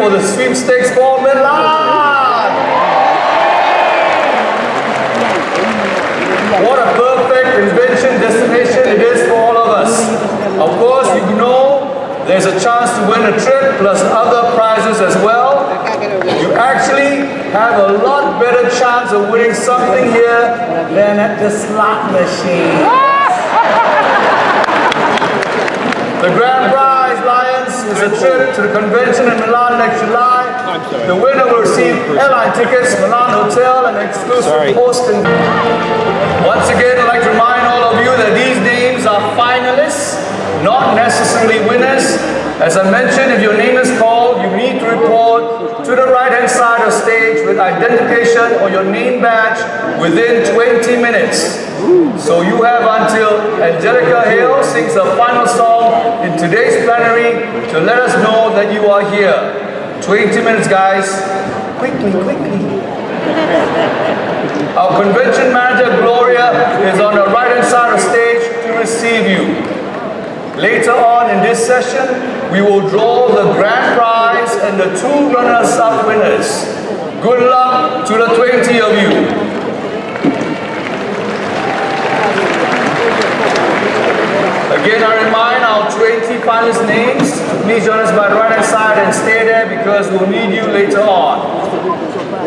for the sweepstakes for Milan. What a perfect convention destination it is for all of us. Of course, you know there's a chance to win a trip plus other prizes as well. You actually have a lot better chance of winning something here than at the slot machine. The grand prize, Lions, is a trip to the convention in Milan next July. The winner will receive airline tickets, Milan hotel, and exclusive hosting. Once again, I'd like to remind all of you that these names are finalists, not necessarily winners. As I mentioned, if your name is called, you need to report to the right-hand side of stage with identification or your name badge within 20 minutes. So you have until Angelica Hale sings her final song in today's plenary to let us know that you are here. 20 minutes, guys. Quickly, quickly. Our convention manager, Gloria, is on the right-hand side of stage to receive you. Later on in this session, we will draw the grand prize and the 2 runners-up winners. Good luck to the 20 of you. Again, I remind our 20 finalist names to please join us by the right-hand side and stay there because we'll need you later on.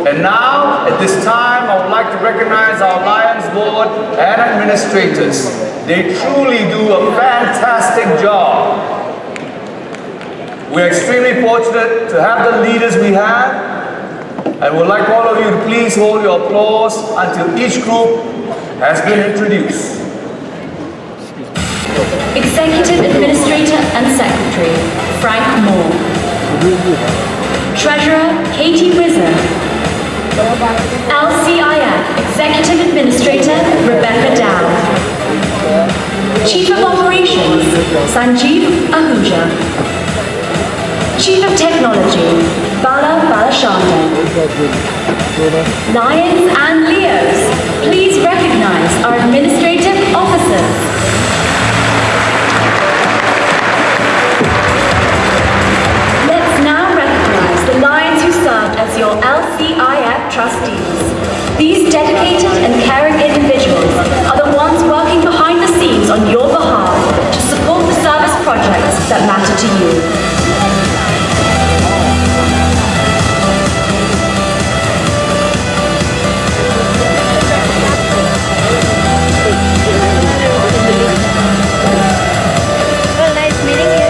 And now, at this time, I would like to recognize our Lions board and administrators. They truly do a fantastic job. We're extremely fortunate to have the leaders we have, and would like all of you to please hold your applause until each group has been introduced. Executive Administrator and Secretary, Frank Moore. Treasurer, Katie Rizzo. LCIF Executive Administrator, Rebecca Dow. Chief of Operations, Sanjeev Ahuja. Chief of Technology, Bala Balashande. Lions and Leos, please recognize our administrative officers. The Lions who served as your LCIF trustees. These dedicated and caring individuals are the ones working behind the scenes on your behalf to support the service projects that matter to you. Well, nice meeting you.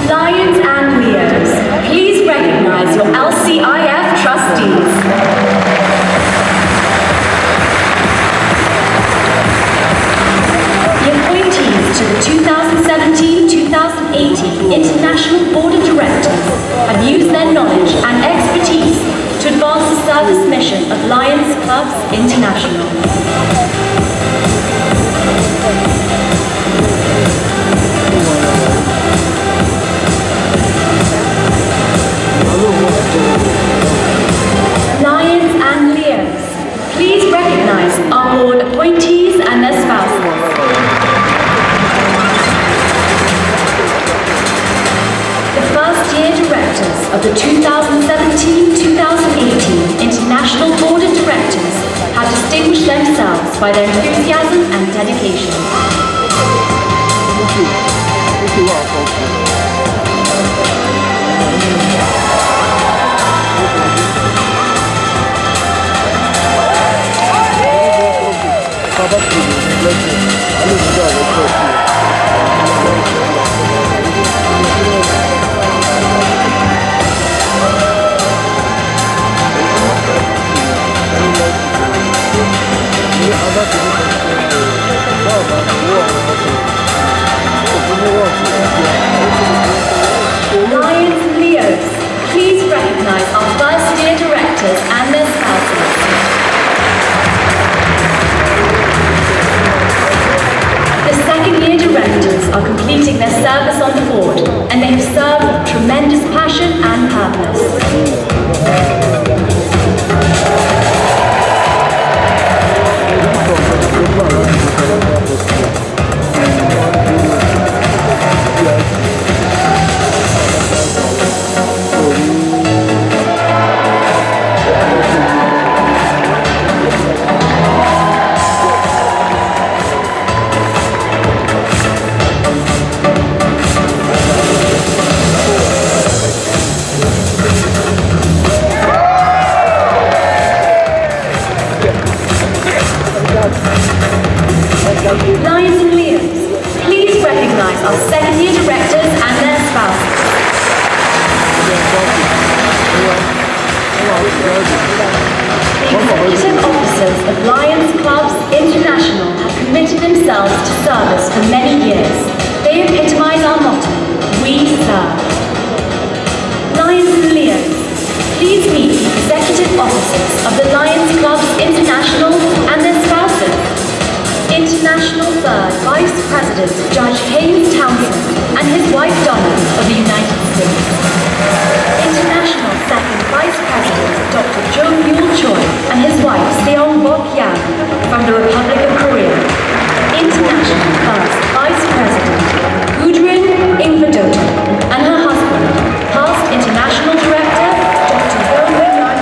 Lions and Leos, please recognize your LCIF trustees. The appointees to the 2017-2018 International Board of Directors have used their knowledge and expertise to advance the service mission of Lions Clubs International. Lions and Leos, please recognize our board appointees and their spouses. The first-year directors of the 2017-2018 International Board of Directors have distinguished themselves by their enthusiasm and dedication. Ini ada directors are completing their service on the board, and they have served with tremendous passion and purpose. Lions and Leos, please recognize our second-year directors and their spouses. The executive officers of Lions Clubs International have committed themselves to service for many years. They epitomize our motto, we serve. Lions and Leos, please meet the executive officers of the Lions Clubs International and their spouses. International Third Vice President Judge Haynes Townsend and his wife Donna of the United States. International Second Vice President Dr. Jo Myul Choi and his wife Seong Bok Yang from the Republic of Korea. International First Vice President Gudrun Ingvedottir and her husband, past International Director Dr. Go Wing-Yan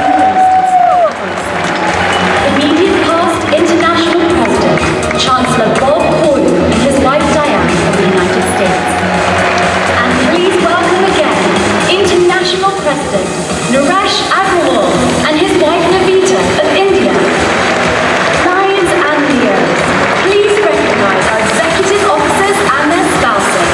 Immediate past International President Chancellor Bob Hoyle and his wife Diane of the United States. And please welcome again International President Naresh Agrawal and his wife Navita of India. Lions and Leos, please recognize our executive officers and their spouses.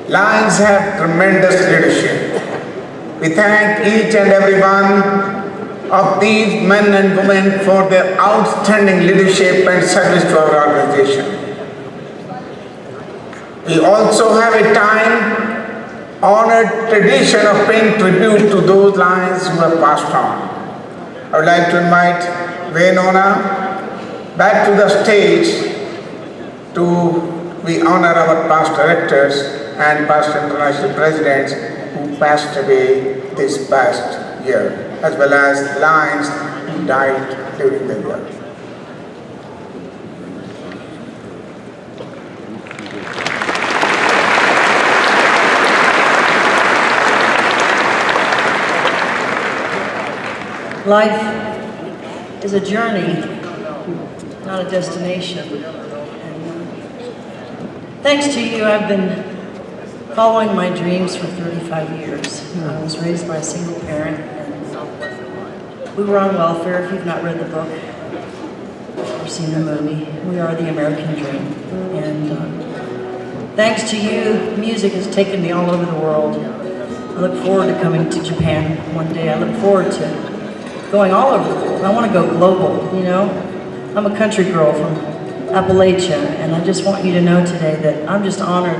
Lions have tremendous leadership. We thank each and every one of these men and women for their outstanding leadership and service to our organization. We also have a time-honored tradition of paying tribute to those Lions who have passed on. I would like to invite Venona back to the stage we honor our past directors and past international presidents who passed away this past year, as well as Lions who died during the year. Life is a journey, not a destination. Thanks to you, I've been following my dreams for 35 years. I was raised by a single parent, and we were on welfare. If you've not read the book or seen the movie, we are the American dream. And thanks to you, music has taken me all over the world. I look forward to coming to Japan one day. I look forward to going all over the world. I want to go global, you know? I'm a country girl from Appalachia, and I just want you to know today that I'm just honored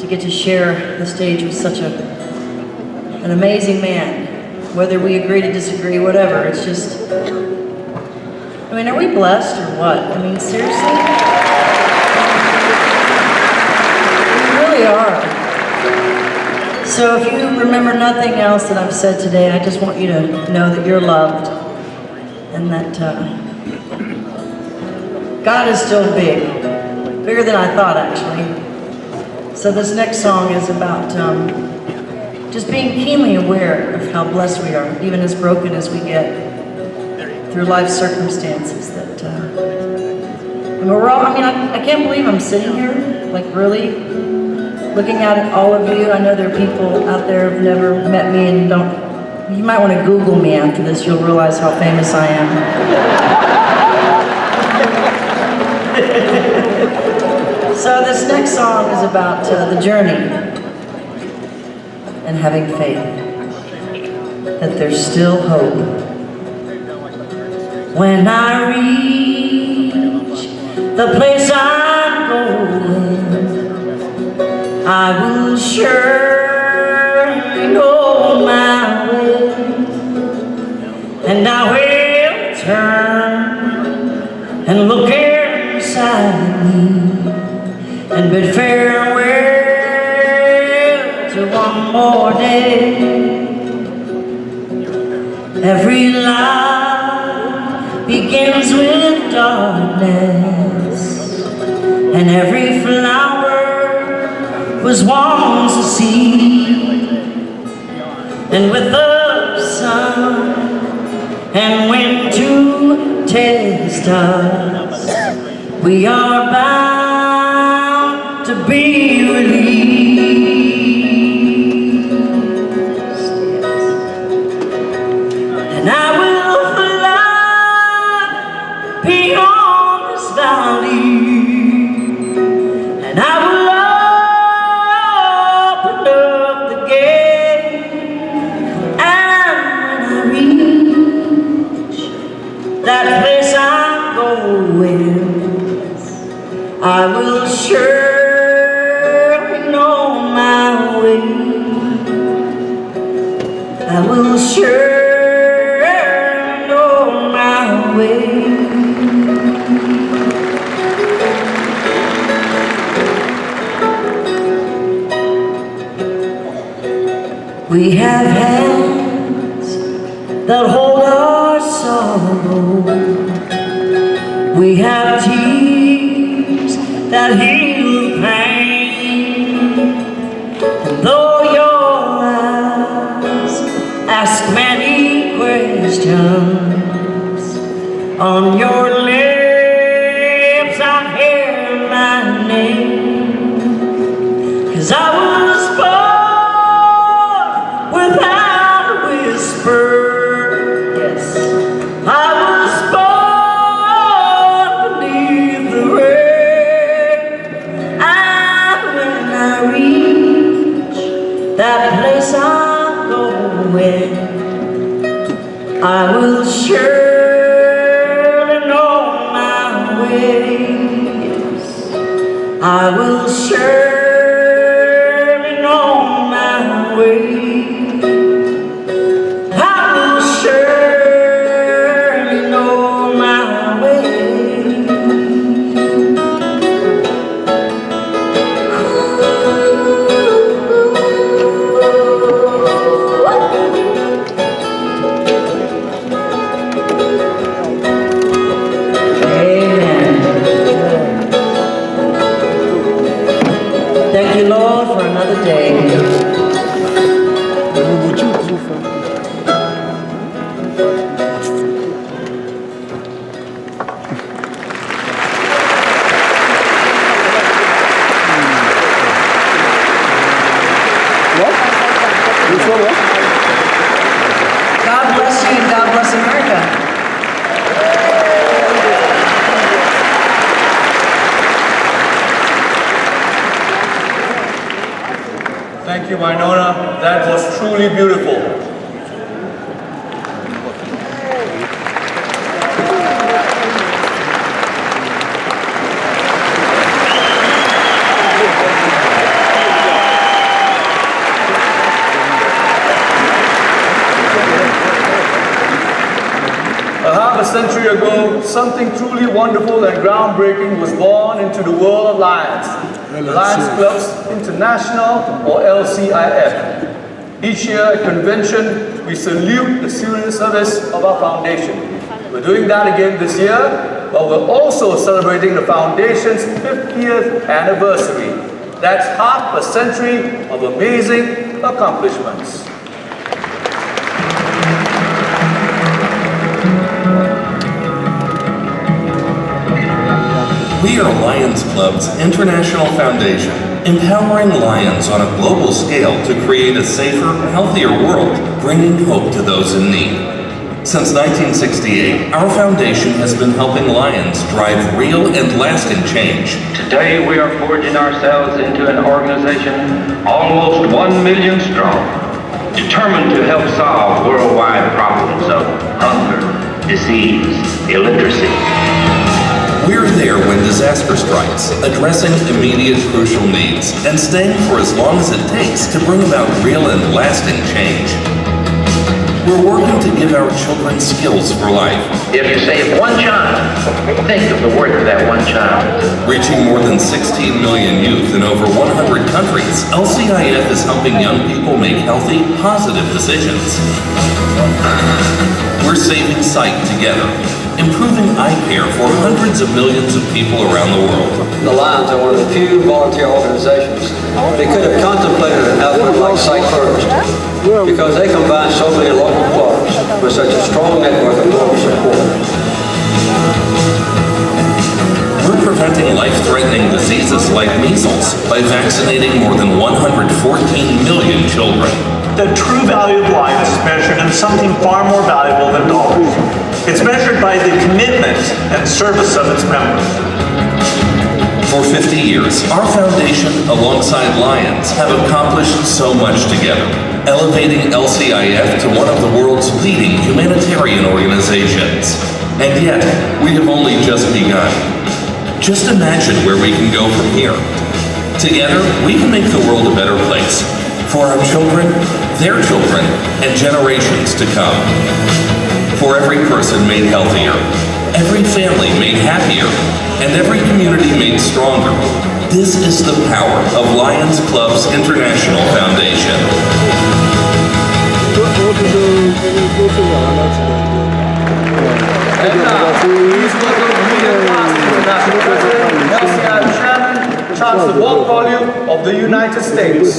to get to share the stage with such an amazing man. Whether we agree to disagree, whatever, it's just, I mean, are we blessed or what? I mean, seriously? We really are. So if you remember nothing else that I've said today, I just want you to know that you're loved and that God is still big, bigger than I thought actually. So this next song is about just being keenly aware of how blessed we are, even as broken as we get through life circumstances. That and we're all, I mean, I can't believe I'm sitting here, like really looking at all of you. I know there are people out there who've never met me and don't. You might want to Google me after this. You'll realize how famous I am. So this next song is about the journey and having faith that there's still hope. When I reach the place I'm going, I will surely know my way. And I will turn and look inside me and bid farewell to one more day. Every life begins with darkness, and every flower was once a seed. And with the sun and wind to test us, we are bound to be released. And I will fly beyond this valley, and I will open up the gate. And when I reach that place I'm going, I will surely know my way. I will surely know my way. We have hands that hold our sorrow. We have tears that heal pain. And though your eyes ask many questions, on your lips I hear my name. 'Cause I was born without a whisper. Yes, I was born beneath the rain. And when I reach that place I'm going, I will surely know my way. Yes, I will surely know my way. I will surely know my way. Amen. Thank you, Lord, for another day. God bless you and God bless America. Thank you, Winona. That was truly beautiful. A half a century ago, something truly wonderful and groundbreaking was born into the world of Lions. The Lions Clubs International, or LCIF. Each year at convention, we salute the serious service of our foundation. We're doing that again this year, but we're also celebrating the foundation's 50th anniversary. That's half a century of amazing accomplishments. We are Lions Club's international foundation, empowering lions on a global scale to create a safer, healthier world, bringing hope to those in need. Since 1968, our foundation has been helping lions drive real and lasting change. Today we are forging ourselves into an organization almost 1 million strong, determined to help solve worldwide problems of hunger, disease, illiteracy. We're there when disaster strikes, addressing immediate crucial needs, and staying for as long as it takes to bring about real and lasting change. we're working to give our children skills for life. If you save one child, think of the worth of that one child. Reaching more than 16 million youth in over 100 countries, LCIF is helping young people make healthy, positive decisions. We're saving sight together, improving eye care for hundreds of millions of people around the world. The Lions are one of the few volunteer organizations that could have contemplated an effort like Sight First, because they combine so many local clubs with such a strong network of global support. We're preventing life-threatening diseases like measles by vaccinating more than 114 million children. The true value of life is measured in something far more valuable than dollars. It's measured by the commitment and service of its members. For 50 years, our foundation, alongside Lions, have accomplished so much together, elevating LCIF to one of the world's leading humanitarian organizations. And yet, we have only just begun. Just imagine where we can go from here. Together, we can make the world a better place. For our children, their children, and generations to come. For every person made healthier, every family made happier, and every community made stronger. This is the power of Lions Clubs International Foundation. And now, please welcome William Parsons, National President, LCIF Chairman, charts the world volume of the United States.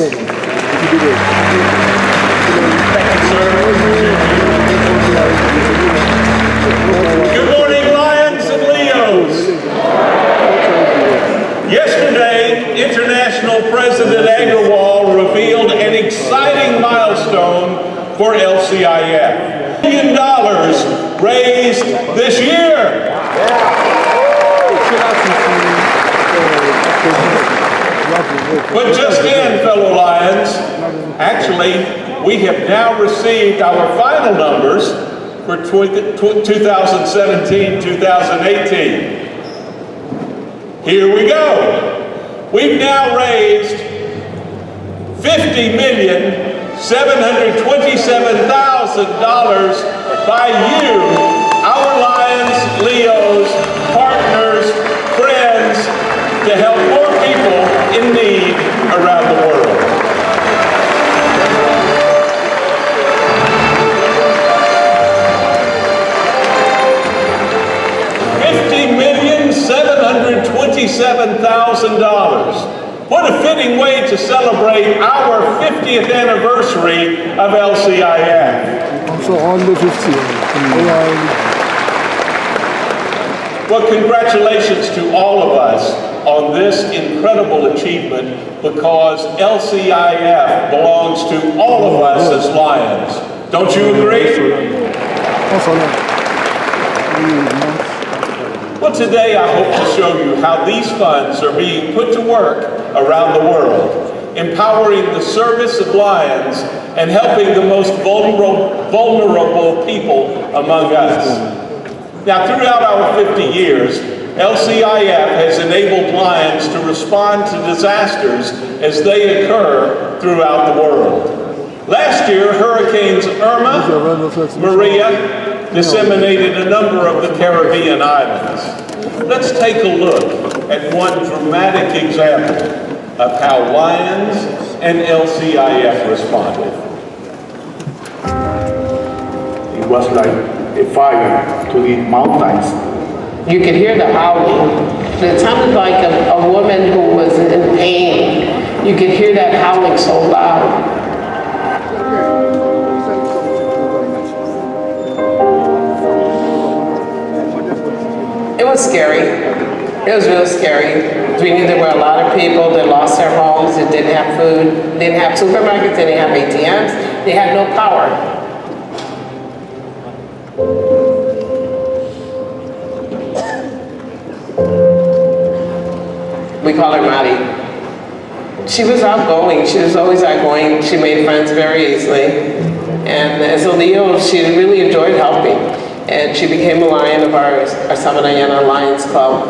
Thank you, sir. Good morning, Lions and Leos. Yesterday, International President Agarwal revealed an exciting milestone for LCIF. $1 million raised this year. But just in, fellow Lions, actually, we have now received our final numbers for 2017-2018. Here we go. We've now raised $50,727,000 by you, our Lions, Leos, partners, friends, to help more people in need around the world. $50,727,000. What a fitting way to celebrate our 50th anniversary of LCIF. Well, congratulations to all of us on this incredible achievement, because LCIF belongs to all of us as Lions. Don't you agree? Well, today I hope to show you how these funds are being put to work around the world, empowering the service of Lions and helping the most vulnerable people among us. Now, throughout our 50 years, LCIF has enabled Lions to respond to disasters as they occur throughout the world. Last year, Hurricanes Irma, Maria, disseminated a number of the Caribbean islands. Let's take a look at one dramatic example of how Lions and LCIF responded. It was like a fire to the mountains. You could hear the howling. It sounded like a woman who was in pain. You could hear that howling so loud. It was scary. It was real scary. We knew there were a lot of people that lost their homes, that didn't have food, didn't have supermarkets, they didn't have ATMs, they had no power. We call her Maddie. She was outgoing. She was always outgoing. She made friends very easily. And as a Leo, she really enjoyed helping. And she became a Lion of our Samanayana Lions Club.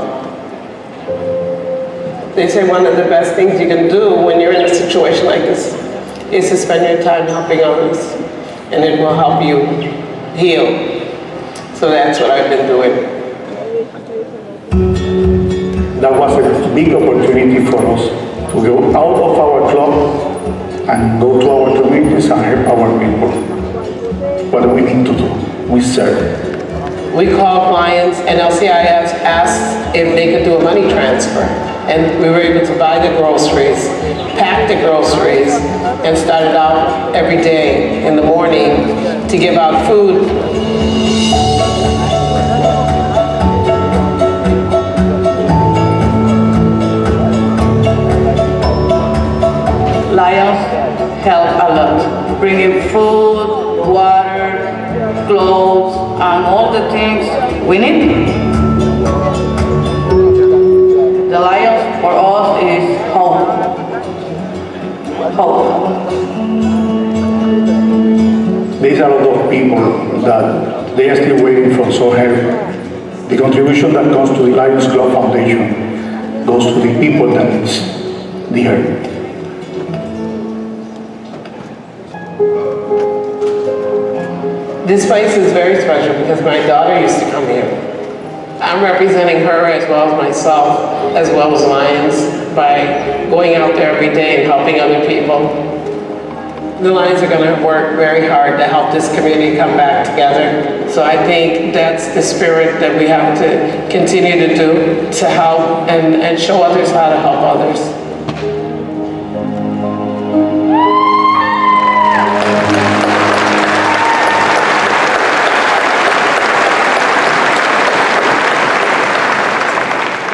They say one of the best things you can do when you're in a situation like this is to spend your time helping others. and it will help you heal. So that's what I've been doing. That was a big opportunity for us to go out of our club and go to our communities and help our people. What do we need to do? We serve. We called clients and LCIF asked if they could do a money transfer. And we were able to buy the groceries, pack the groceries, and started out every day in the morning to give out food. Lions help a lot, bringing food, water, clothes, and all the things we need. The Lions for us is home. Hope. There's a lot of people that they are still waiting for some help. The contribution that comes to the Lions Club Foundation goes to the people that needs the help. This place is very special because my daughter used to come here. I'm representing her as well as myself, as well as Lions, by going out there every day and helping other people. The Lions are going to work very hard to help this community come back together. So I think that's the spirit that we have to continue to do, to help and show others how to help others.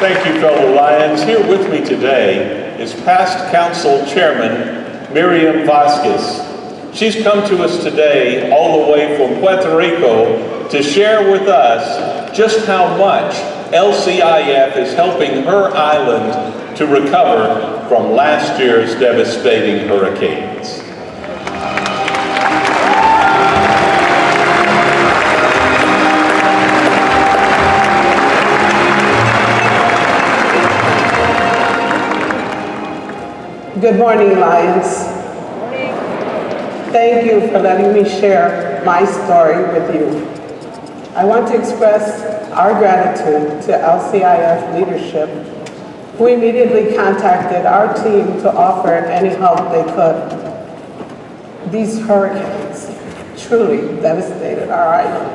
Thank you, fellow Lions. Here with me today is past council chairman Miriam Vasquez. She's come to us today all the way from Puerto Rico to share with us just how much LCIF is helping her island to recover from last year's devastating hurricanes. Good morning, Lions. Thank you for letting me share my story with you. I want to express our gratitude to LCIF leadership, who immediately contacted our team to offer any help they could. These hurricanes truly devastated our island,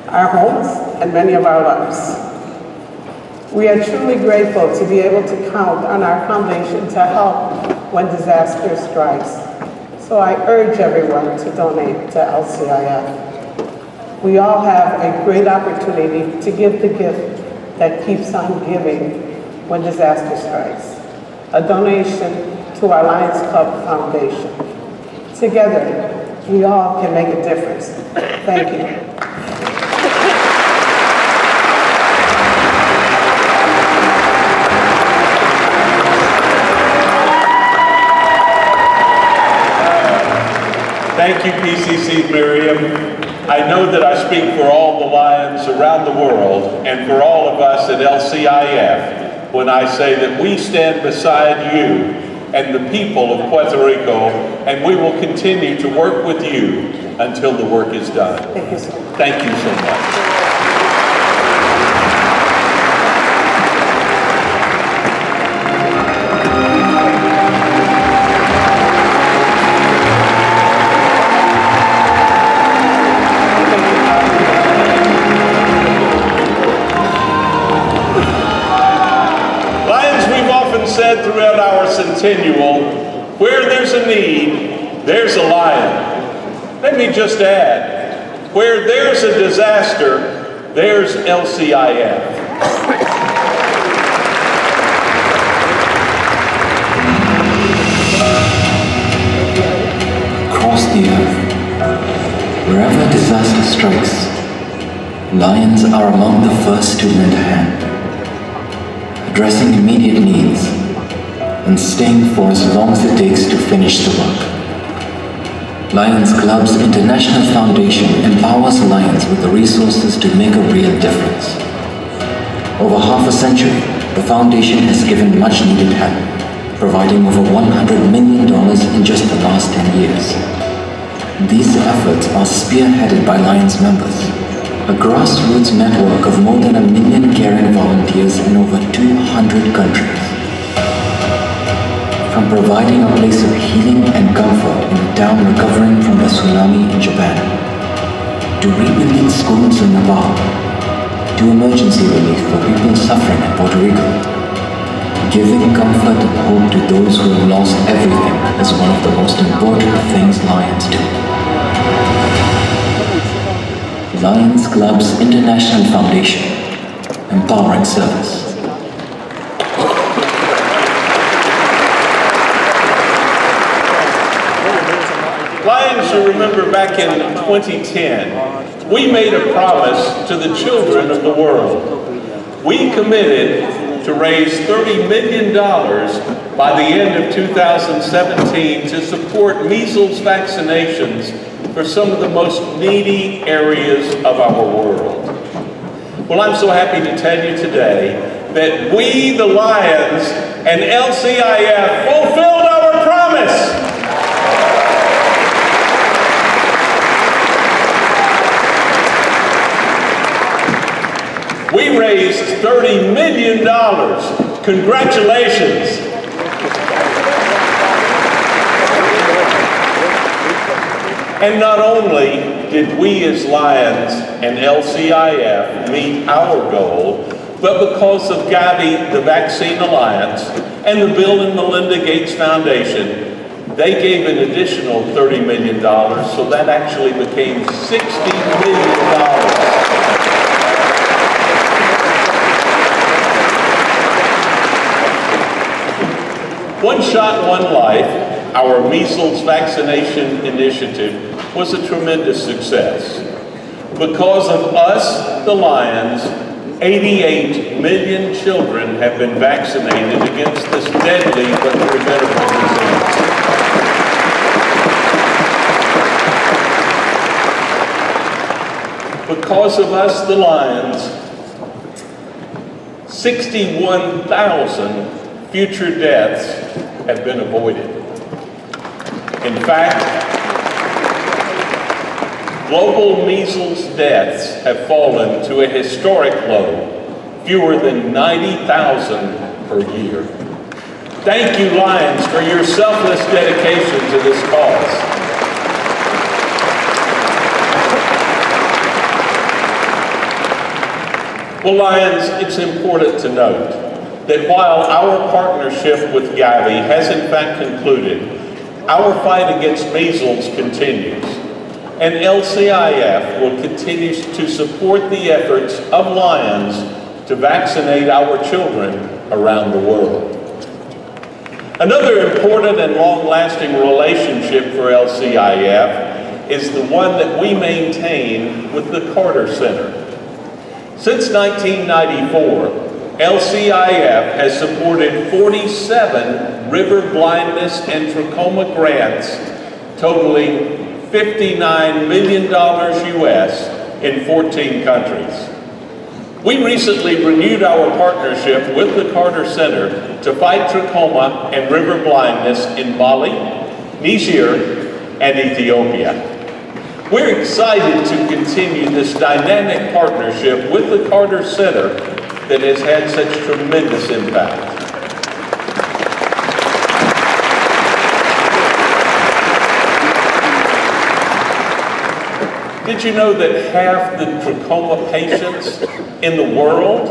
our homes, and many of our lives. We are truly grateful to be able to count on our foundation to help when disaster strikes. So I urge everyone to donate to LCIF. We all have a great opportunity to give the gift that keeps on giving when disaster strikes. A donation to our Lions Club Foundation. Together, we all can make a difference. Thank you. Thank you, PCC Miriam. I know that I speak for all the Lions around the world and for all of us at LCIF when I say that we stand beside you and the people of Puerto Rico, and we will continue to work with you until the work is done. Thank you so much. Thank you so much. Throughout our centennial, where there's a need, there's a lion. Let me just add, where there's a disaster, there's LCIF. Across the earth, wherever disaster strikes, Lions are among the first to lend a hand, addressing immediate needs and staying for as long as it takes to finish the work. Lions Club's International Foundation empowers Lions with the resources to make a real difference. Over half a century, the foundation has given much needed help, providing over $100 million in just the last 10 years. These efforts are spearheaded by Lions members, a grassroots network of more than 1 million caring volunteers in over 200 countries. From providing a place of healing and comfort in a town recovering from the tsunami in Japan, to rebuilding schools in Nepal, to emergency relief for people suffering in Puerto Rico, giving comfort and hope to those who have lost everything is one of the most important things Lions do. Lions Club's International Foundation, empowering service. Lions, you remember back in 2010, we made a promise to the children of the world. We committed to raise $30 million by the end of 2017 to support measles vaccinations for some of the most needy areas of our world. Well, I'm so happy to tell you today that we, the Lions, and LCIF fulfilled our promise. We raised $30 million. Congratulations. And not only did we as Lions and LCIF meet our goal, but because of Gavi, the Vaccine Alliance, and the Bill and Melinda Gates Foundation, they gave an additional $30 million, so that actually became $60 million. One Shot, One Life, our measles vaccination initiative, was a tremendous success. Because of us, the Lions, 88 million children have been vaccinated against this deadly but preventable disease. Because of us, the Lions, 61,000 future deaths have been avoided. In fact, global measles deaths have fallen to a historic low, fewer than 90,000 per year. Thank you, Lions, for your selfless dedication to this cause. Well, Lions, it's important to note that while our partnership with Gavi has in fact concluded, our fight against measles continues, and LCIF will continue to support the efforts of Lions to vaccinate our children around the world. Another important and long-lasting relationship for LCIF is the one that we maintain with the Carter Center. Since 1994, LCIF has supported 47 river blindness and trachoma grants totaling $59 million US in 14 countries. We recently renewed our partnership with the Carter Center to fight trachoma and river blindness in Mali, Niger, and Ethiopia. We're excited to continue this dynamic partnership with the Carter Center that has had such tremendous impact. Did you know that half the trachoma patients in the world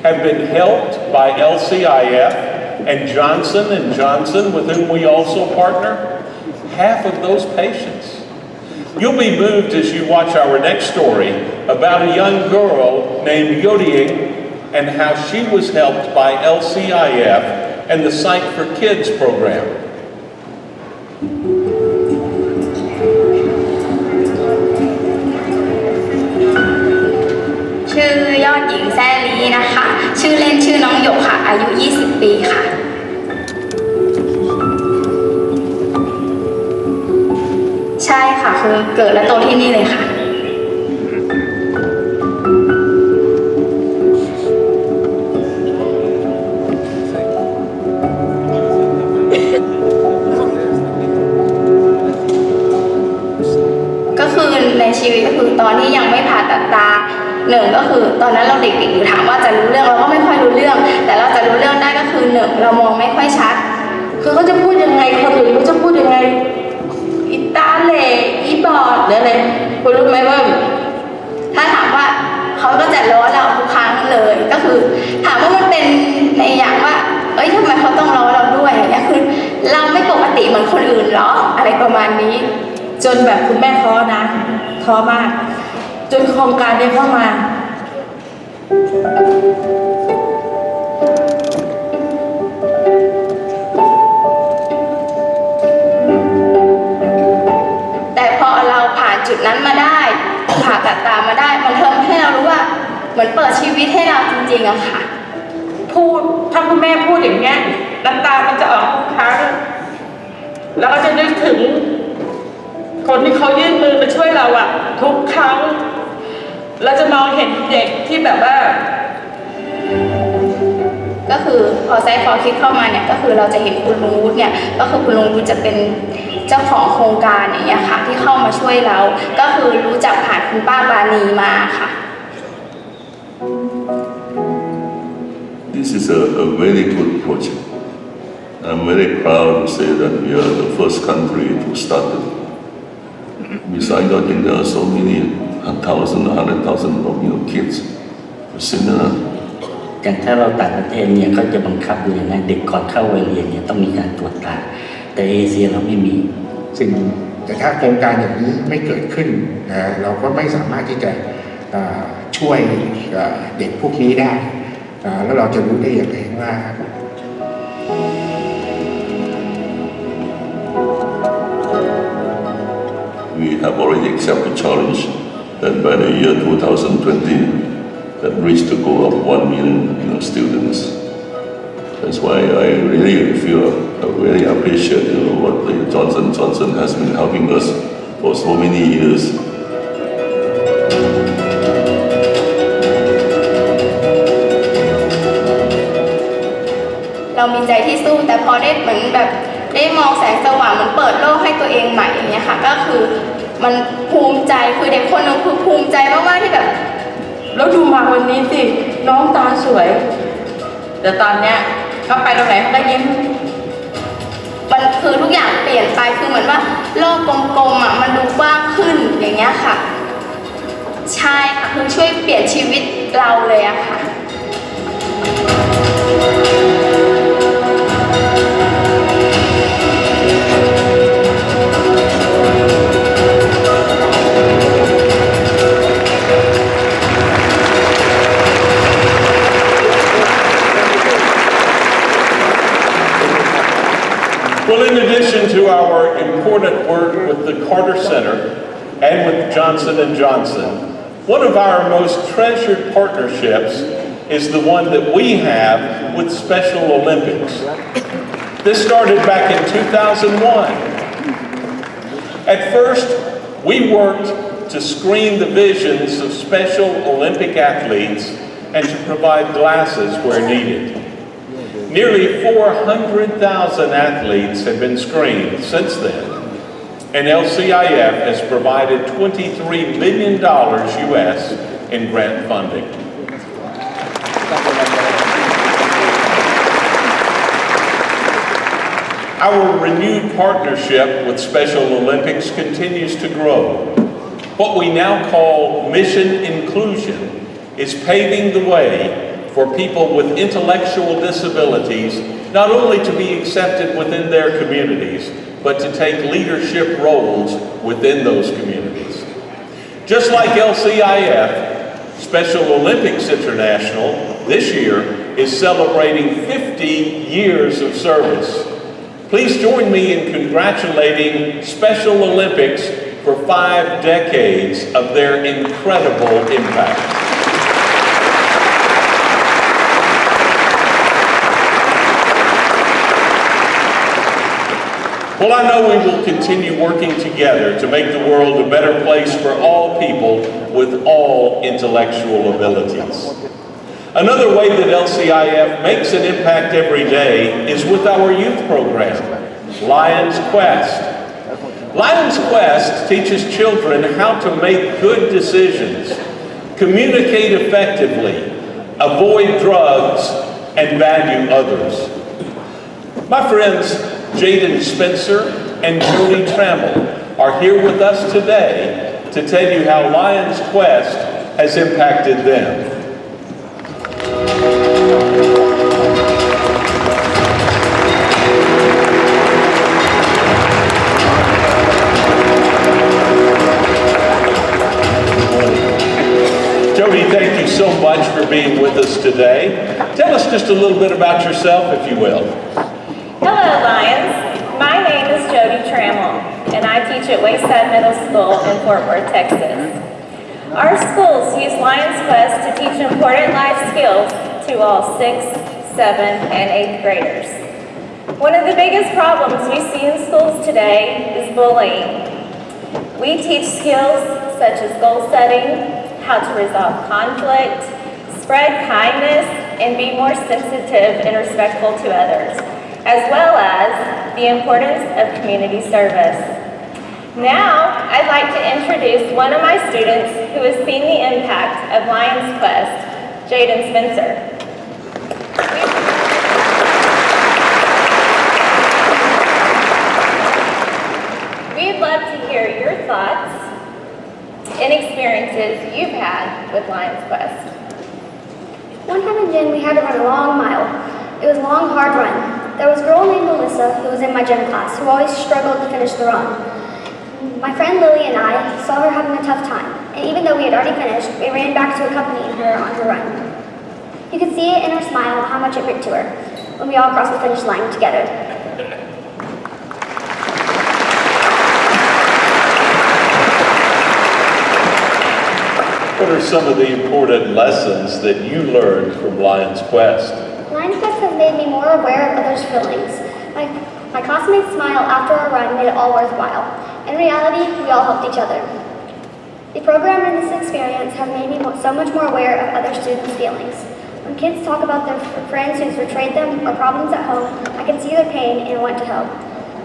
have been helped by LCIF and Johnson & Johnson, with whom we also partner? Half of those patients. You'll be moved as you watch our next story about a young girl named Yoding and how she was helped by LCIF and the Sight for Kids program. ชื่อยอดหญิงแซ่ลีนะคะชื่อเล่นชื่อน้องหยกค่ะอายุ20 ปีค่ะใช่ค่ะคือเกิดและโตที่นี่เลยค่ะ หนึ่งก็คือตอนนั้นเราเด็กๆอยู่ถามว่าจะรู้เรื่องเราก็ไม่ค่อยรู้เรื่องแต่เราจะรู้เรื่องได้ก็คือหนึ่งเรามองไม่ค่อยชัดคือเขาจะพูดยังไงคนอื่นเขาจะพูดยังไงอีตาเหล่อีบอดหรืออะไรคุณรู้ไหมว่าถ้าถามว่าเขาก็จะล้อเราทุกครั้งเลยก็คือถามว่ามันเป็นในอย่างว่าเอ้ยทำไมเขาต้องล้อเราด้วยอย่างเงี้ยคือเราไม่ปกติเหมือนคนอื่นหรออะไรประมาณนี้จนแบบคุณแม่ท้อนะท้อมากจนโครงการนี้เข้ามาแต่พอเราผ่านจุดนั้นมาได้ผ่าตัดตามาได้มันทำให้เรารู้ว่าเหมือนเปิดชีวิตให้เราจริงๆอะค่ะพูดถ้าคุณแม่พูดอย่างเงี้ยน้ำตามันจะออกทุกครั้งแล้วก็จะนึกถึงคนที่เขายื่นมือมาช่วยเราอะทุกครั้งเราจะมองเห็นเด็กที่แบบว่าก็คือพอไซฟอร์คิดเข้ามาเนี่ยก็คือเราจะเห็นคุณลุงวุฒิเนี่ยก็คือคุณลุงวุฒิจะเป็นเจ้าของโครงการอย่างเงี้ยค่ะที่เข้ามาช่วยเราก็คือรู้จักผ่านคุณป้าปานีมาค่ะ This is a very good project. I'm very proud to say that we are the first country to start it. Besides, I think there are so many 1,000, 100,000 of kids similar. อย่างถ้าเราต่างประเทศเนี่ยเขาจะบังคับเลยนะเด็กก่อนเข้าวัยเรียนเนี่ยต้องมีการตรวจตาแต่เอเชียเราไม่มีซึ่งแต่ถ้าโครงการอย่างนี้ไม่เกิดขึ้นนะเราก็ไม่สามารถที่จะช่วยเด็กพวกนี้ได้แล้วเราจะรู้ได้อย่างไรว่า We have already accepted the challenge that by the year 2020 that reached the goal of 1 million students. That's why I really feel very appreciate what the Johnson & Johnson has been helping us for so many years. เรามีใจที่สู้แต่พอได้เหมือนแบบได้มองแสงสว่างเหมือนเปิดโลกให้ตัวเองใหม่อย่างเงี้ยค่ะก็คือมันภูมิใจคือเด็กคนนึงคือภูมิใจมากๆที่แบบแล้วดูมาวันนี้สิน้องตาสวยแต่ตอนเนี้ยเขาไปตรงไหนเขาก็ยิ้มมันคือทุกอย่างเปลี่ยนไปคือเหมือนว่าโลกกลมๆอ่ะมันดูกว้างขึ้นอย่างเงี้ยค่ะใช่ค่ะคือช่วยเปลี่ยนชีวิตเราเลยอะค่ะ Well, in addition to our important work with the Carter Center and with Johnson & Johnson, one of our most treasured partnerships is the one that we have with Special Olympics. This started back in 2001. At first, we worked to screen the visions of Special Olympic athletes and to provide glasses where needed. Nearly 400,000 athletes have been screened since then, and LCIF has provided $23 million US in grant funding. Our renewed partnership with Special Olympics continues to grow. What we now call Mission Inclusion is paving the way for people with intellectual disabilities not only to be accepted within their communities, but to take leadership roles within those communities. Just like LCIF, Special Olympics International this year is celebrating 50 years of service. Please join me in congratulating Special Olympics for 5 decades of their incredible impact. Well, I know we will continue working together to make the world a better place for all people with all intellectual abilities. Another way that LCIF makes an impact every day is with our youth program, Lions Quest. Lions Quest teaches children how to make good decisions, communicate effectively, avoid drugs, and value others. My friends, Jaden Spencer and Jody Trammell are here with us today to tell you how Lions Quest has impacted them. Jody, thank you so much for being with us today. Tell us just a little bit about yourself, if you will. Hello, Lions. My name is Jody Trammell, and I teach at Wayside Middle School in Fort Worth, Texas. Our schools use Lions Quest to teach important life skills to all 6th, 7th, and 8th graders. One of the biggest problems we see in schools today is bullying. We teach skills such as goal setting, how to resolve conflict, spread kindness, and be more sensitive and respectful to others, as well as the importance of community service. Now, I'd like to introduce one of my students who has seen the impact of Lions Quest, Jaden Spencer. We'd love to hear your thoughts and experiences you've had with Lions Quest. One time in gym, we had to run a long mile. It was a long, hard run. There was a girl named Melissa who was in my gym class who always struggled to finish the run. My friend Lily and I saw her having a tough time, and even though we had already finished, we ran back to accompany her on her run. You could see it in her smile how much it meant to her when we all crossed the finish line together. What are some of the important lessons that you learned from Lions Quest? Lions Quest has made me more aware of others' feelings. My classmates' smile after our run made it all worthwhile. In reality, we all helped each other. The program and this experience have made me so much more aware of other students' feelings. When kids talk about their friends who's betrayed them or problems at home, I can see their pain and want to help.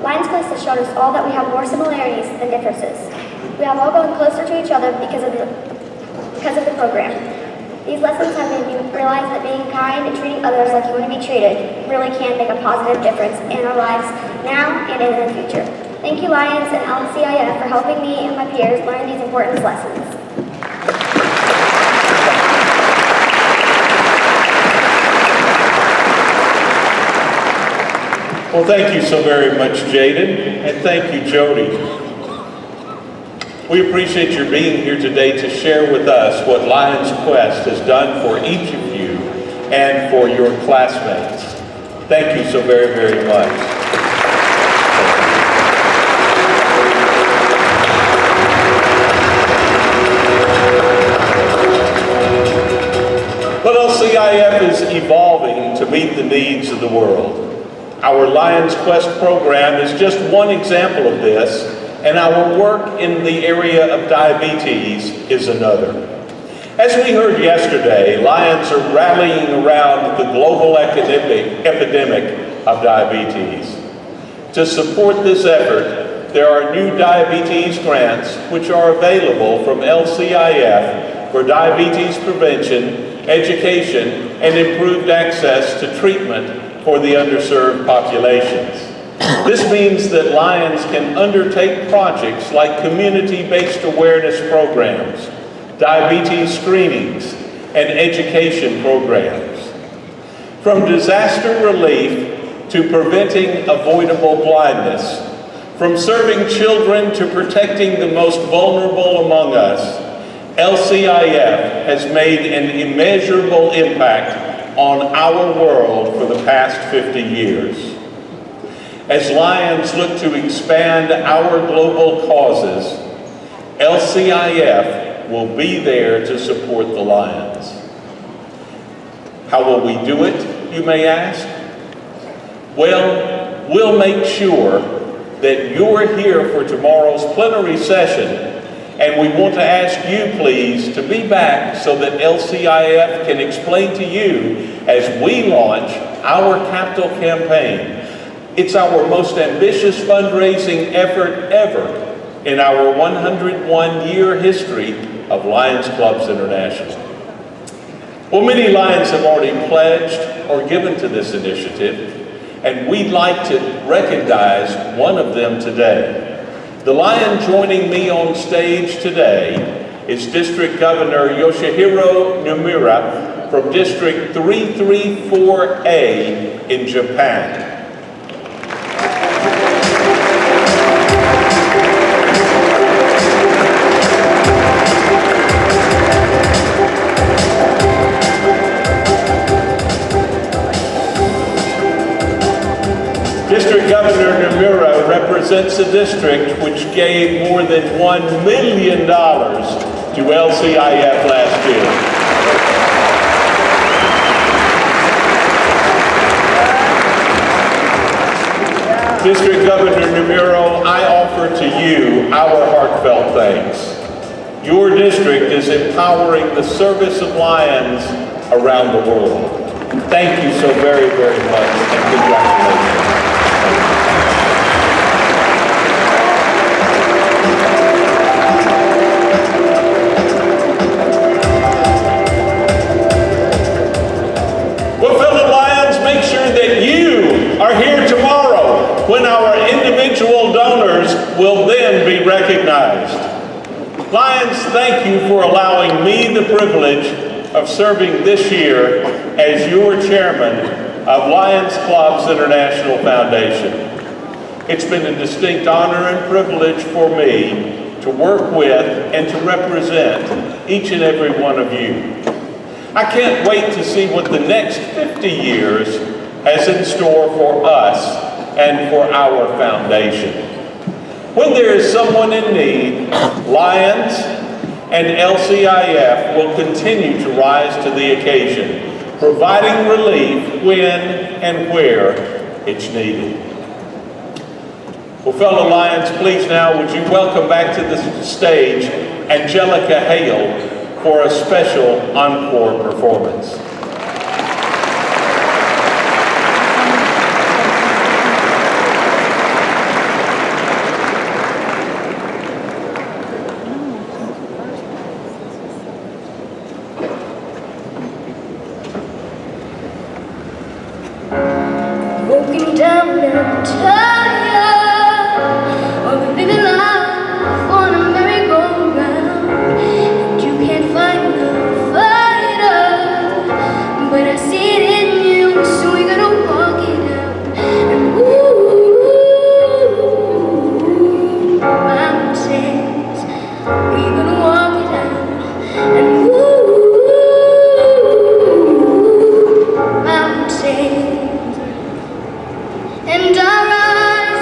Lions Quest has shown us all that we have more similarities than differences. We have all grown closer to each other because of the program. These lessons have made me realize that being kind and treating others like you want to be treated really can make a positive difference in our lives now and in the future. Thank you, Lions and LCIF, for helping me and my peers learn these important lessons. Well, thank you so very much, Jaden, and thank you, Jody. We appreciate your being here today to share with us what Lions Quest has done for each of you and for your classmates. Thank you so very, very much. But LCIF is evolving to meet the needs of the world. Our Lions Quest program is just one example of this, and our work in the area of diabetes is another. As we heard yesterday, Lions are rallying around the global epidemic of diabetes. To support this effort, there are new diabetes grants which are available from LCIF for diabetes prevention, education, and improved access to treatment for the underserved populations. This means that Lions can undertake projects like community-based awareness programs, diabetes screenings, and education programs. From disaster relief to preventing avoidable blindness, from serving children to protecting the most vulnerable among us, LCIF has made an immeasurable impact on our world for the past 50 years. As Lions look to expand our global causes, LCIF will be there to support the Lions. How will we do it, you may ask? Well, we'll make sure that you're here for tomorrow's plenary session, and we want to ask you, please, to be back so that LCIF can explain to you as we launch our capital campaign. It's our most ambitious fundraising effort ever in our 101-year history of Lions Clubs International. Well, many Lions have already pledged or given to this initiative, and we'd like to recognize one of them today. The Lion joining me on stage today is District Governor Yoshihiro Nomura from District 334A in Japan. District Governor Nomura represents a district which gave more than $1 million to LCIF last year. District Governor Nomura, I offer to you our heartfelt thanks. Your district is empowering the service of Lions around the world. Thank you so very, very much, and congratulations. Well, fellow Lions, make sure that you are here tomorrow when our individual donors will then be recognized. Lions, thank you for allowing me the privilege of serving this year as your chairman of Lions Clubs International Foundation. It's been a distinct honor and privilege for me to work with and to represent each and every one of you. I can't wait to see what the next 50 years has in store for us and for our foundation. When there is someone in need, Lions and LCIF will continue to rise to the occasion, providing relief when and where it's needed. Well, fellow Lions, please now would you welcome back to the stage Angelica Hale for a special encore performance. Broken down and tired of living life on a merry-go-round, and you can't find the fighter, but I see it in you, so we're gonna walk it out. And ooh, mountains, we're gonna walk it out. And ooh, mountains. And our eyes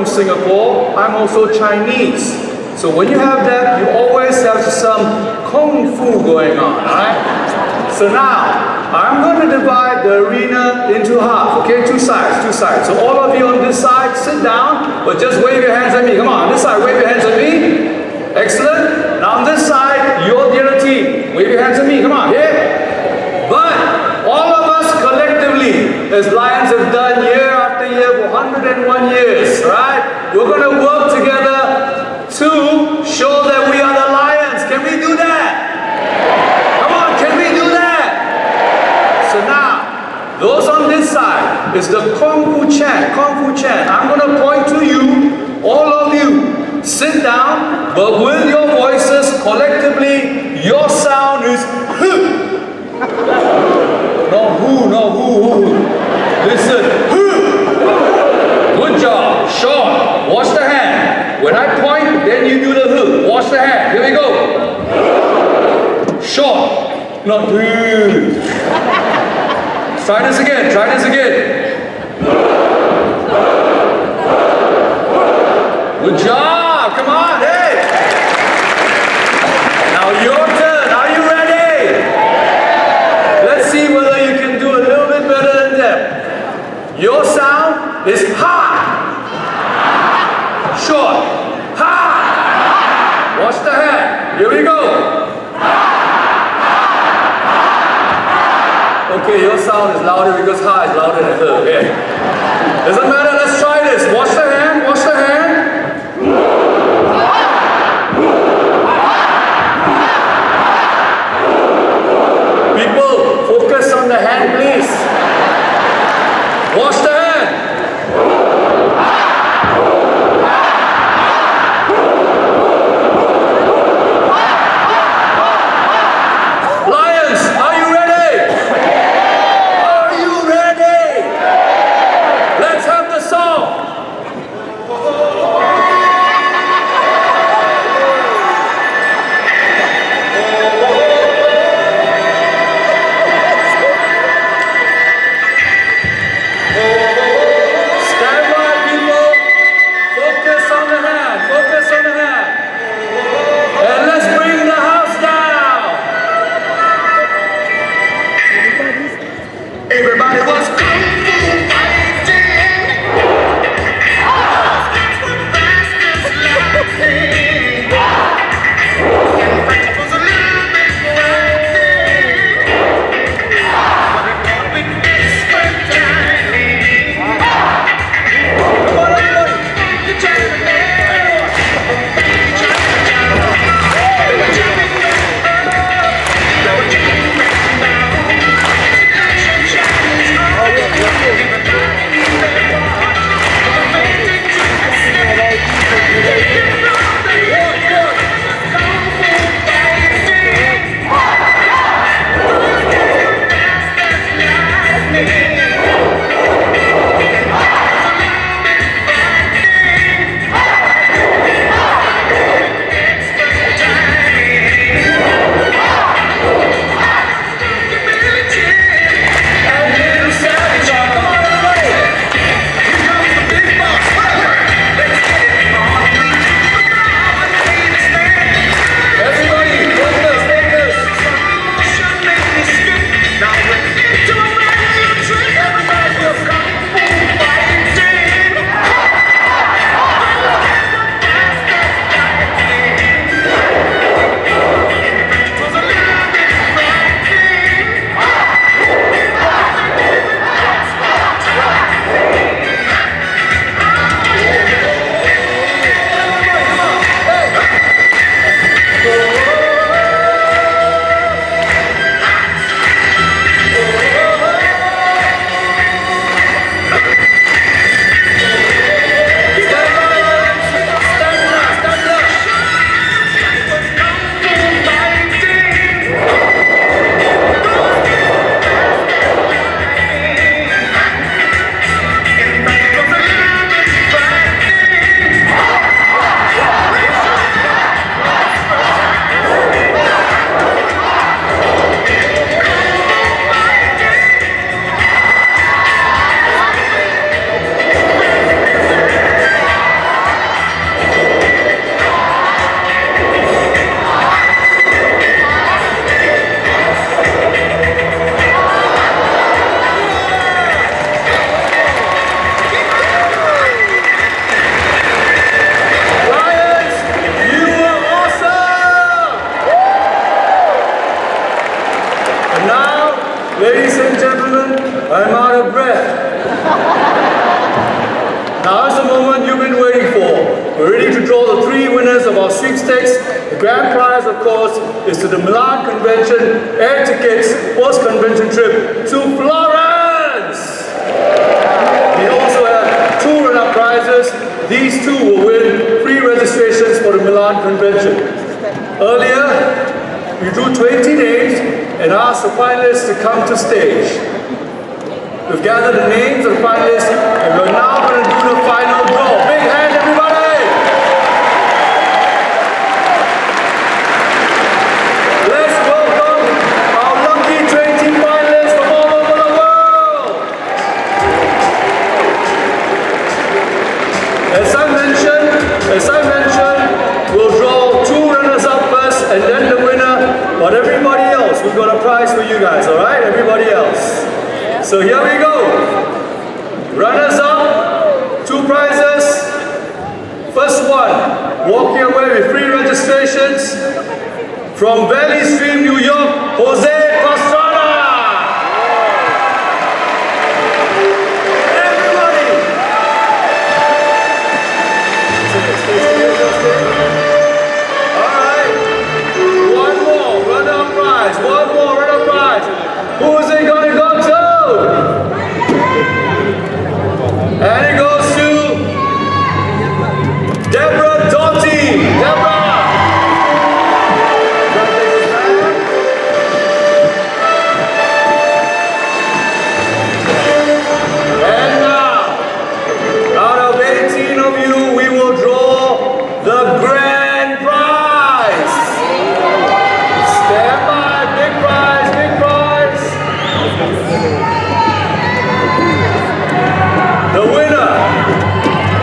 from Singapore, I'm also Chinese. So when you have that, you always have some kung fu going on, alright? So now, I'm going to divide the arena into half, okay? Two sides. So all of you on this side, sit down, but just wave your hands at me. Come on, this side, wave your hands at me. Excellent. Now on this side, you're the other team. Wave your hands at me, come on, yeah? But all of us collectively, as Lions have done year after year for 101 years, right? We're going to work together to show that we are the Lions. Can we do that? Come on, can we do that? So now, those on this side is the Kung Fu chant, I'm going to point to you, all of you. Sit down, but with your voices collectively, your sound is Hu. No who. Listen, Hu. Good job. Short. Wash the hand. When I point, then you do the Hu. Wash the hand. Here we go. Short. Not Hu. Try this again. Good job. Come on, hey! Now your turn. Are you ready? Let's see whether you can do a little bit better than them. Your sound is ha. Short. Ha. Wash the hand. Here we go. Okay, your sound is louder because ha is louder than her. Okay. Doesn't matter. Let's try this. Wash the hand. Focus on the hand, please. Wash the hand. Lions, are you ready? Are you ready? Let's have the song. Everybody was kung fu fighting. That's what fastest laughing. In fact, it was a little bit frightening, but it all with expert timing. Come on, everybody, you jump there. They were jumping up, they were jumping down. Ladies and gentlemen, I'm out of breath. Now is the moment you've been waiting for. We're ready to draw the 3 winners of our sweepstakes. The grand prize, of course, is to the Milan Convention air tickets post-convention trip to Florence. We also have 2 runner-up prizes. These 2 will win free registrations for the Milan Convention. Earlier, we drew 20 names and asked the finalists to come to stage. We've gathered the names of the finalists and we're now going to do the final draw. Big hand, everybody! Let's welcome our lucky 20 finalists from all over the world. As I mentioned, we'll draw 2 runners-up first and then the winner. But everybody else, we've got a prize for you guys, all right? Everybody else. So here we go. Runners-up, 2 prizes. First one, walking away with free registrations from Valley Stream, New York, Jose Pastrana. Everybody. All right. One more runner-up prize. Who is it going to go to? And it goes to Deborah Doughty. Deborah! And now, out of 18 of you, we will draw the grand prize. Stand by, big prize, big prize. The winner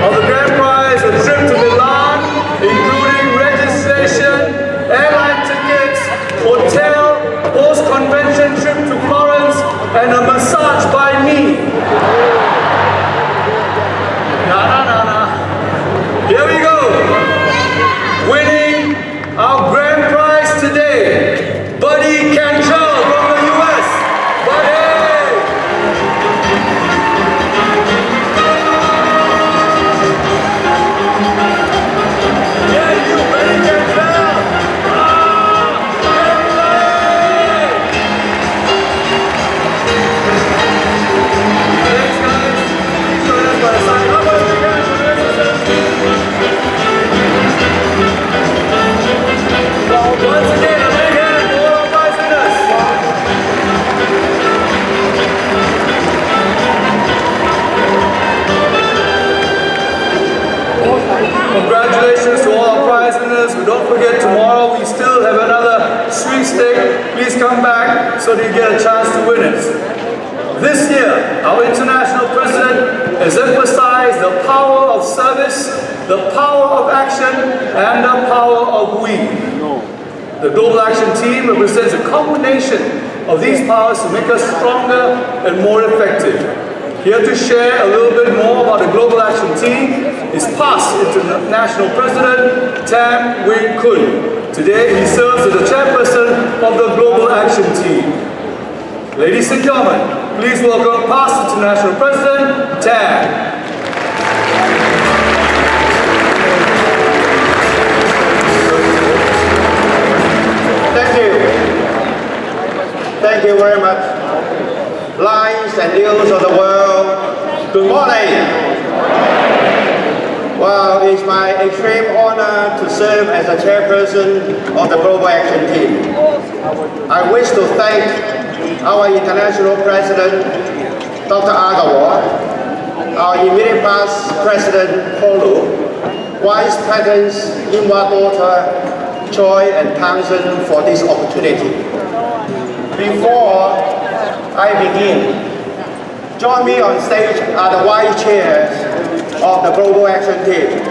of the grand prize, a trip to Milan, including registration, airline tickets, hotel, post-convention trip to Florence, and a massage by me. Here we go. Winning our grand prize today, Buddy Cantrell from the US. Buddy! Once again, a big hand for all our prize winners. Congratulations to all our prize winners. But don't forget, tomorrow we still have another sweepstake. Please come back so that you get a chance to win it. This year, our international president has emphasized the power of service, the power of action, and the power of we. The Global Action Team represents a combination of these powers to make us stronger and more effective. Here to share a little bit more about the Global Action Team is past International President Tam Wing Kun. Today he serves as the chairperson of the Global Action Team. Ladies and gentlemen, please welcome past International President Tam. Thank you very much. Lions and eagles of the world, good morning. Well, it's my extreme honor to serve as the chairperson of the Global Action Team. I wish to thank our international president, Dr. Agarwal, our immediate past president, Polu, vice presidents, Inwa Daughter, Choi and Townsend for this opportunity. Before I begin, join me on stage are the vice chairs of the Global Action Team.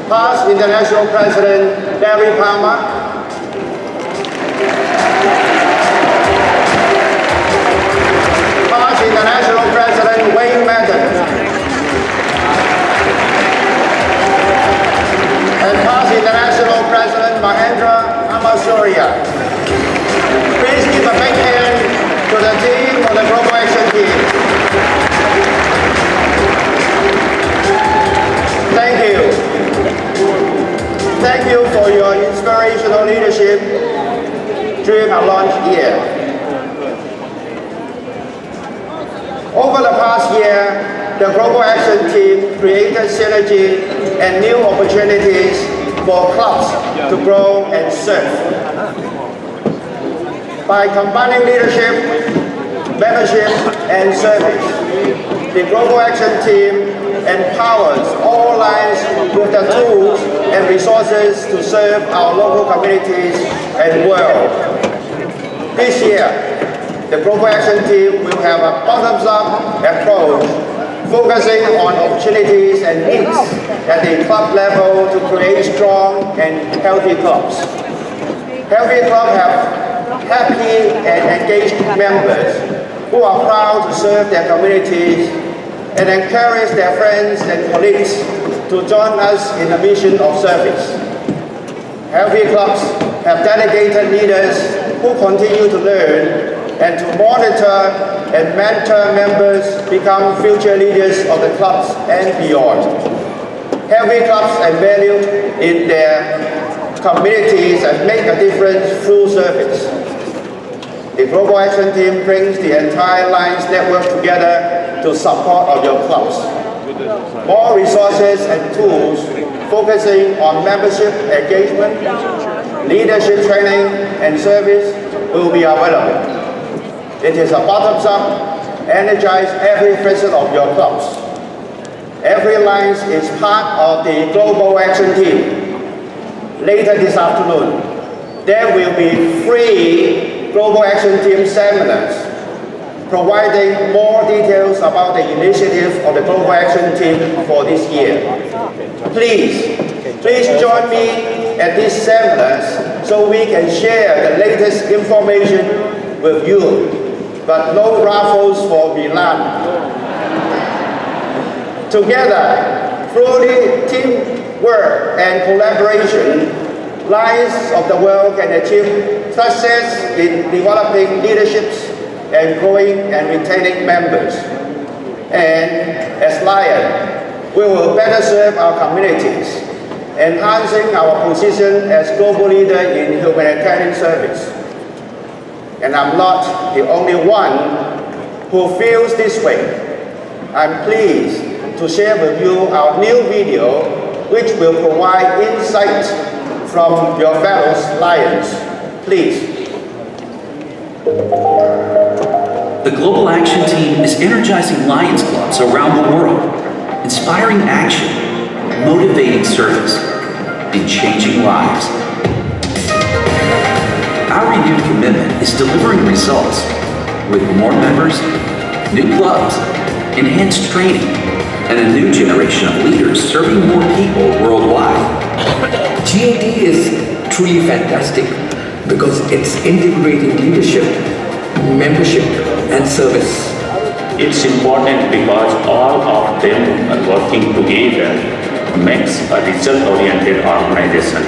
Past International President Barry Palmer, past International President Wayne Madden, and past International President Mahendra Amarsurya. Please give a big hand to the team during our launch year. Over the past year, the Global Action Team created synergy and new opportunities for clubs to grow and serve. By combining leadership, membership, and service, the Global Action Team empowers all Lions with the tools and resources to serve our local communities and world. This year, the Global Action Team will have a bottoms-up approach, focusing on opportunities and needs at the club level to create strong and healthy clubs. Healthy clubs have happy and engaged members who are proud to serve their communities and encourage their friends and colleagues to join us in the mission of service. Healthy clubs have dedicated leaders who continue to learn and to monitor and mentor members become future leaders of the clubs and beyond. Healthy clubs are valued in their communities and make a difference through service. The Global Action Team brings the entire Lions network together to support of your clubs. More resources and tools focusing on membership engagement, leadership training, and service will be available. It is a bottoms-up, energize every facet of your clubs. Every Lions is part of the Global Action Team. Later this afternoon, there will be free Global Action Team seminars providing more details about the initiative of the Global Action Team for this year. Please join me at these seminars so we can share the latest information with you. But no raffles for Milan. Together, through the teamwork and collaboration, Lions of the world can achieve success in developing leaderships and growing and retaining members. And as Lions, we will better serve our communities, enhancing our position as global leader in humanitarian service. And I'm not the only one who feels this way. I'm pleased to share with you our new video, which will provide insight from your fellow Lions. Please. The Global Action Team is energizing Lions clubs around the world, inspiring action, motivating service, and changing lives. Our renewed commitment is delivering results with more members, new clubs, enhanced training, and a new generation of leaders serving more people worldwide. GAT is truly fantastic because it's integrating leadership, membership, and service. It's important because all of them are working together makes a result-oriented organization.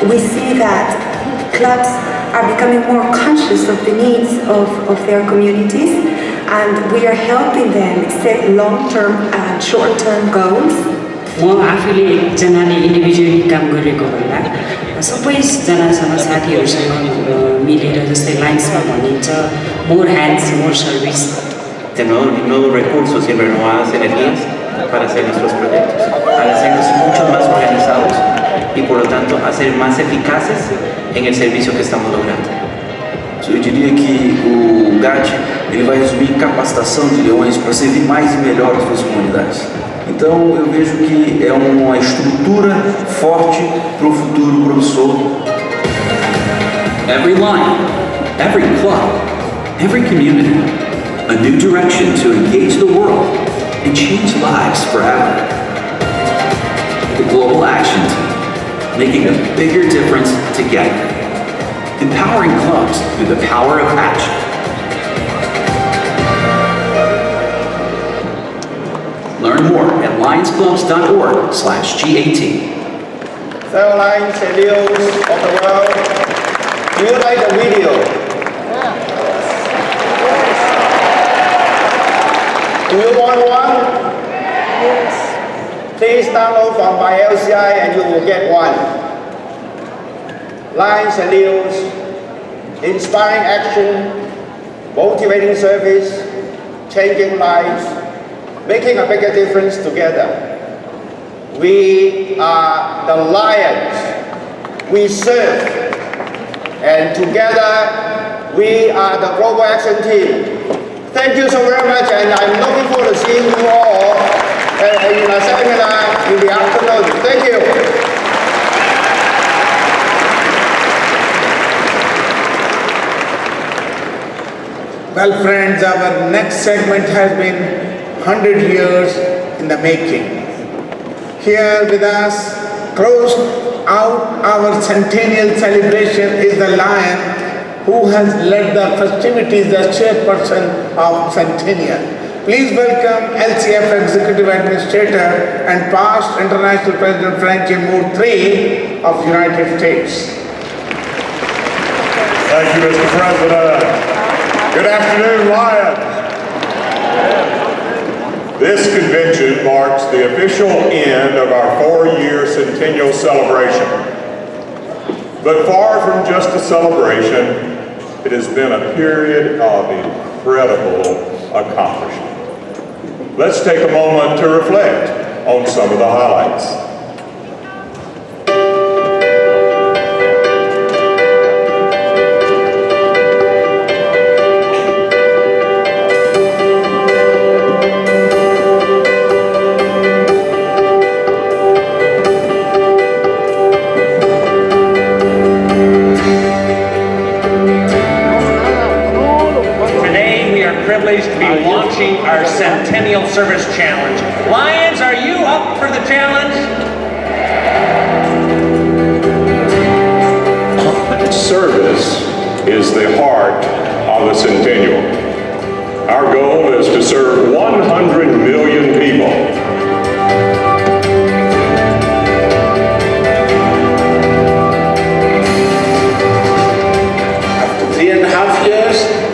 We see that clubs are becoming more conscious of the needs of their communities, and we are helping them set long-term and short-term goals. म आफूले एकजनाले individually काम गरेको बेला सबैजनासँग साथीहरूसँग मिलेर जस्तै लाइन्समा भनिन्छ मोर hands more service. Tenemos nuevos recursos y renovadas energías para hacer nuestros proyectos, al hacernos mucho más organizados e, por lo tanto, a ser mais eficazes em el serviço que estamos logrando. Eu diria que o GAT ele vai resumir capacitação de leões para servir mais e melhor as suas comunidades. Então eu vejo que é uma estrutura forte para o futuro promissor. Every line, every club, every community, a new direction to engage the world and change lives forever. The Global Action Team, making a bigger difference together, empowering clubs through the power of action. Learn more at lionsclubs.org/GAT. Fellow Lions and Leos of the world, do you like the video? Do you want one? Yes. Please download from my LCI and you will get one. Lions and Leos, inspiring action, motivating service, changing lives, making a bigger difference together. We are the Lions. We serve, and together we are the Global Action Team. Thank you so very much, and I'm looking forward to seeing you all in a seminar in the afternoon. Thank you. Well, friends, our next segment has been 100 years in the making. Here with us, close out our centennial celebration is the Lion who has led the festivities as chairperson of Centennial. Please welcome LCF Executive Administrator and past International President Franklin Moore III of the United States. Thank you, Mr. President. Good afternoon, Lions. This convention marks the official end of our 4-year centennial celebration. But far from just a celebration, it has been a period of incredible accomplishment. Let's take a moment to reflect on some of the highlights. To be launching our Centennial Service Challenge. Lions, are you up for the challenge? Service is the heart of the Centennial. Our goal is to serve 100 million people.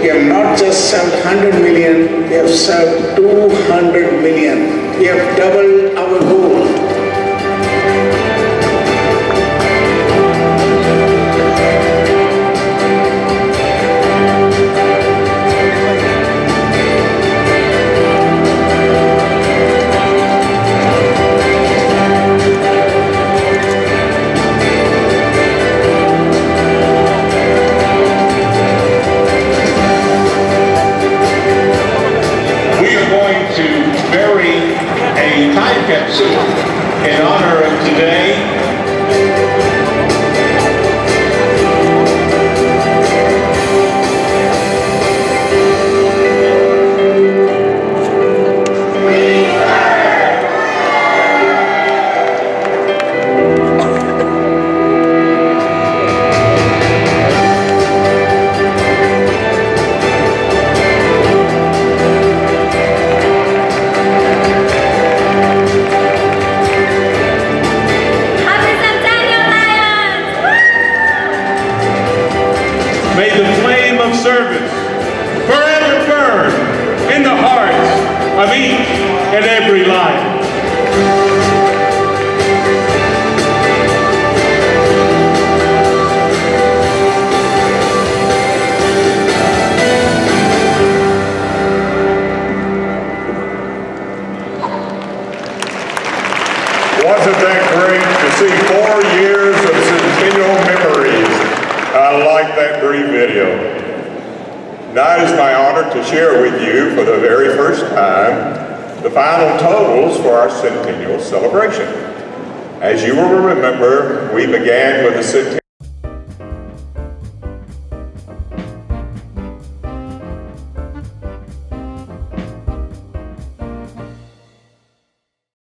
We have not just served 100 million, we have served 200 million. We have doubled our goal. In honor of today, may the flame of service forever burn in the hearts of each and every Lion. Wasn't that great to see 4 years of centennial memories? I like that brief video. Now it is my honor to share with you for the very first time the final totals for our centennial celebration. As you will remember, we began with the centennial